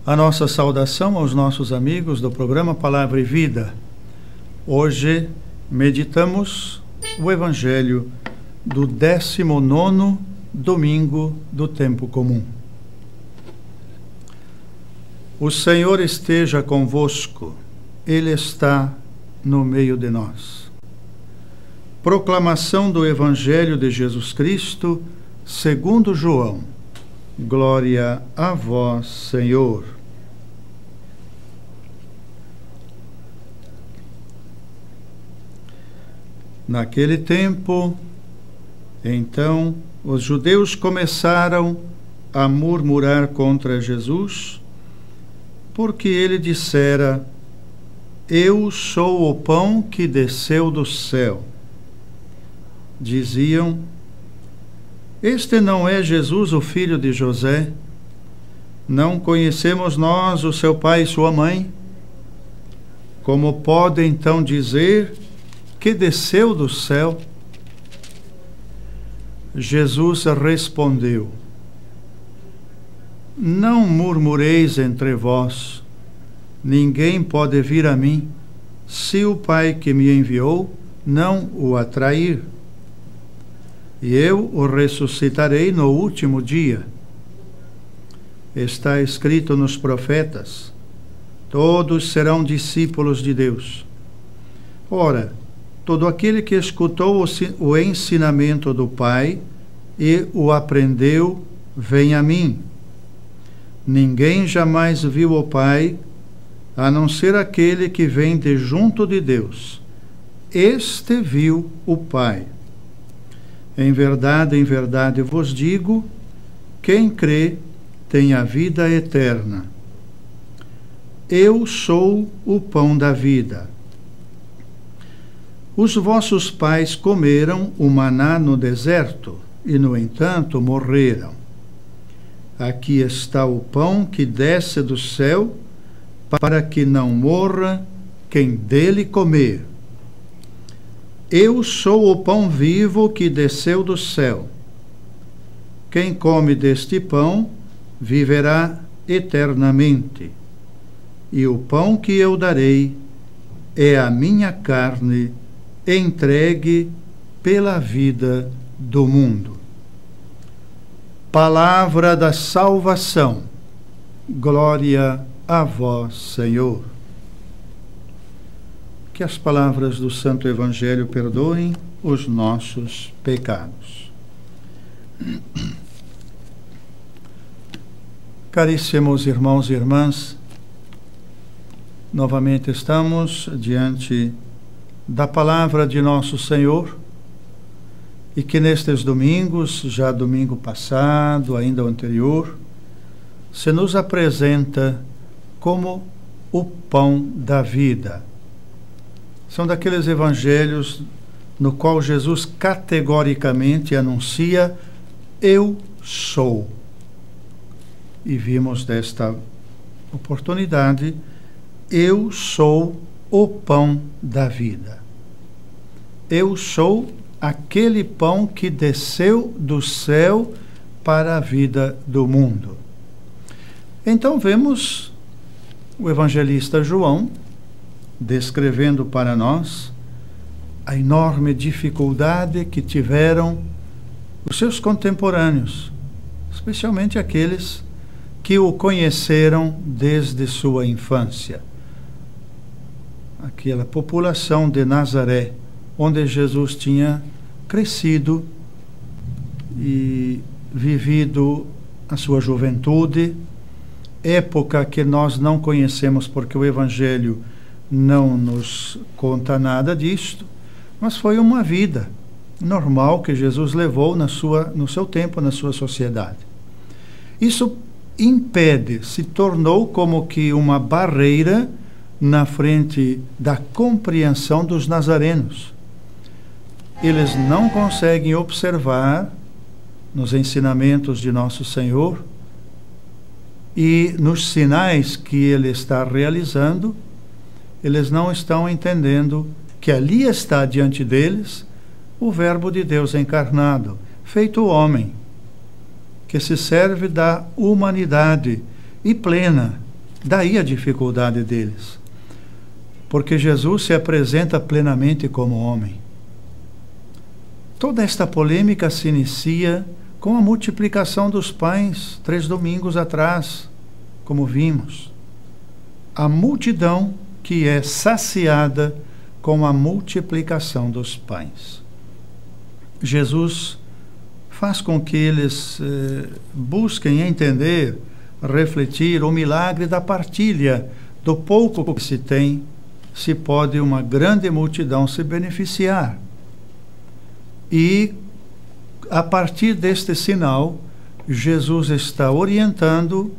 A nossa saudação aos nossos amigos do programa Palavra e Vida. Hoje meditamos o Evangelho do 19º domingo do tempo comum. O Senhor esteja convosco, Ele está no meio de nós. Proclamação do Evangelho de Jesus Cristo, segundo João. Glória a vós, Senhor. Naquele tempo, então, os judeus começaram a murmurar contra Jesus, porque ele dissera: Eu sou o pão que desceu do céu. Diziam: Este não é Jesus, o filho de José? Não conhecemos nós o seu pai e sua mãe? Como pode então dizer que desceu do céu? Jesus respondeu: Não murmureis entre vós. Ninguém pode vir a mim, se o Pai que me enviou não o atrair. E eu o ressuscitarei no último dia. Está escrito nos profetas: todos serão discípulos de Deus. Ora, todo aquele que escutou o ensinamento do Pai e o aprendeu, vem a mim. Ninguém jamais viu o Pai, a não ser aquele que vem de junto de Deus. Este viu o Pai. Em verdade vos digo, quem crê tem a vida eterna. Eu sou o pão da vida. Os vossos pais comeram o maná no deserto e, no entanto, morreram. Aqui está o pão que desce do céu, para que não morra quem dele comer. Eu sou o pão vivo que desceu do céu. Quem come deste pão viverá eternamente. E o pão que eu darei é a minha carne, entregue pela vida do mundo. Palavra da salvação. Glória a vós, Senhor. Que as palavras do Santo Evangelho perdoem os nossos pecados. Caríssimos irmãos e irmãs, novamente estamos diante da palavra de nosso Senhor, e que nestes domingos, já domingo passado, ainda o anterior, se nos apresenta como o pão da vida. São daqueles evangelhos no qual Jesus categoricamente anuncia: Eu sou. E vimos desta oportunidade: Eu sou o pão da vida. Eu sou aquele pão que desceu do céu para a vida do mundo. Então vemos o evangelista João descrevendo para nós a enorme dificuldade que tiveram os seus contemporâneos, especialmente aqueles que o conheceram desde sua infância. Aquela população de Nazaré, onde Jesus tinha crescido e vivido a sua juventude, época que nós não conhecemos porque o Evangelho não nos conta nada disto, mas foi uma vida normal que Jesus levou no seu tempo, na sua sociedade. Isso se tornou como que uma barreira na frente da compreensão dos nazarenos. Eles não conseguem observar nos ensinamentos de nosso Senhor e nos sinais que Ele está realizando, eles não estão entendendo que ali está diante deles o Verbo de Deus encarnado, feito homem, que se serve da humanidade e plena Daí a dificuldade deles. Porque Jesus se apresenta plenamente como homem. Toda esta polêmica se inicia com a multiplicação dos pães, 3 domingos atrás, como vimos. A multidão que é saciada com a multiplicação dos pães. Jesus faz com que eles busquem entender, refletir o milagre da partilha, do pouco que se tem, se pode uma grande multidão se beneficiar. E, a partir deste sinal, Jesus está orientando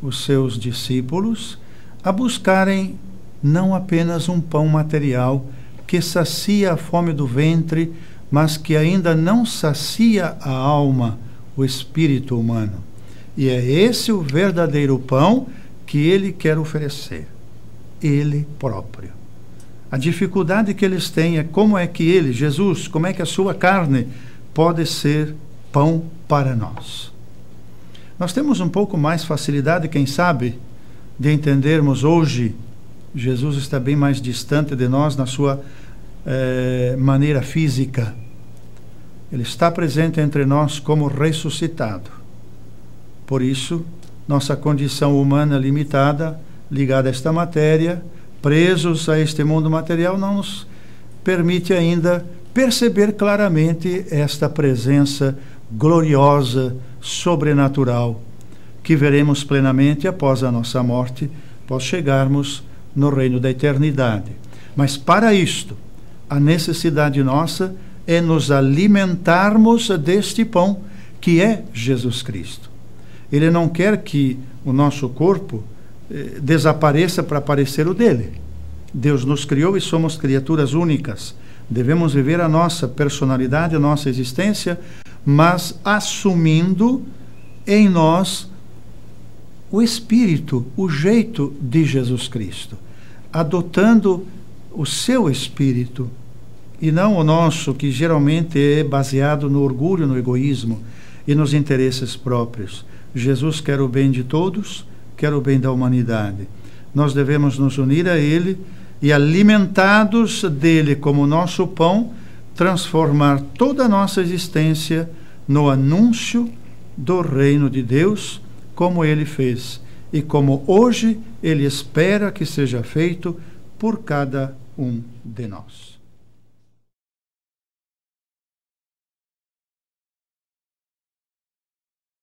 os seus discípulos a buscarem não apenas um pão material que sacia a fome do ventre, mas que ainda não sacia a alma, o espírito humano. E é esse o verdadeiro pão que ele quer oferecer, ele próprio. A dificuldade que eles têm é como é que ele, Jesus, como é que a sua carne pode ser pão para nós. Nós temos um pouco mais facilidade, quem sabe, de entendermos hoje. Jesus está bem mais distante de nós na sua maneira física. Ele está presente entre nós como ressuscitado. Por isso, nossa condição humana limitada, ligada a esta matéria, presos a este mundo material, não nos permite ainda perceber claramente esta presença gloriosa, sobrenatural, que veremos plenamente após a nossa morte, após chegarmos no reino da eternidade. Mas para isto, a necessidade nossa é nos alimentarmos deste pão, que é Jesus Cristo. Ele não quer que o nosso corpo desapareça para aparecer o dele. Deus nos criou e somos criaturas únicas. Devemos viver a nossa personalidade, a nossa existência, mas assumindo em nós o espírito, o jeito de Jesus Cristo, adotando o seu espírito e não o nosso, que geralmente é baseado no orgulho, no egoísmo e nos interesses próprios. Jesus quer o bem de todos, quer o bem da humanidade. Nós devemos nos unir a ele e, alimentados dele como nosso pão, transformar toda a nossa existência no anúncio do reino de Deus, como ele fez e como hoje ele espera que seja feito por cada um de nós.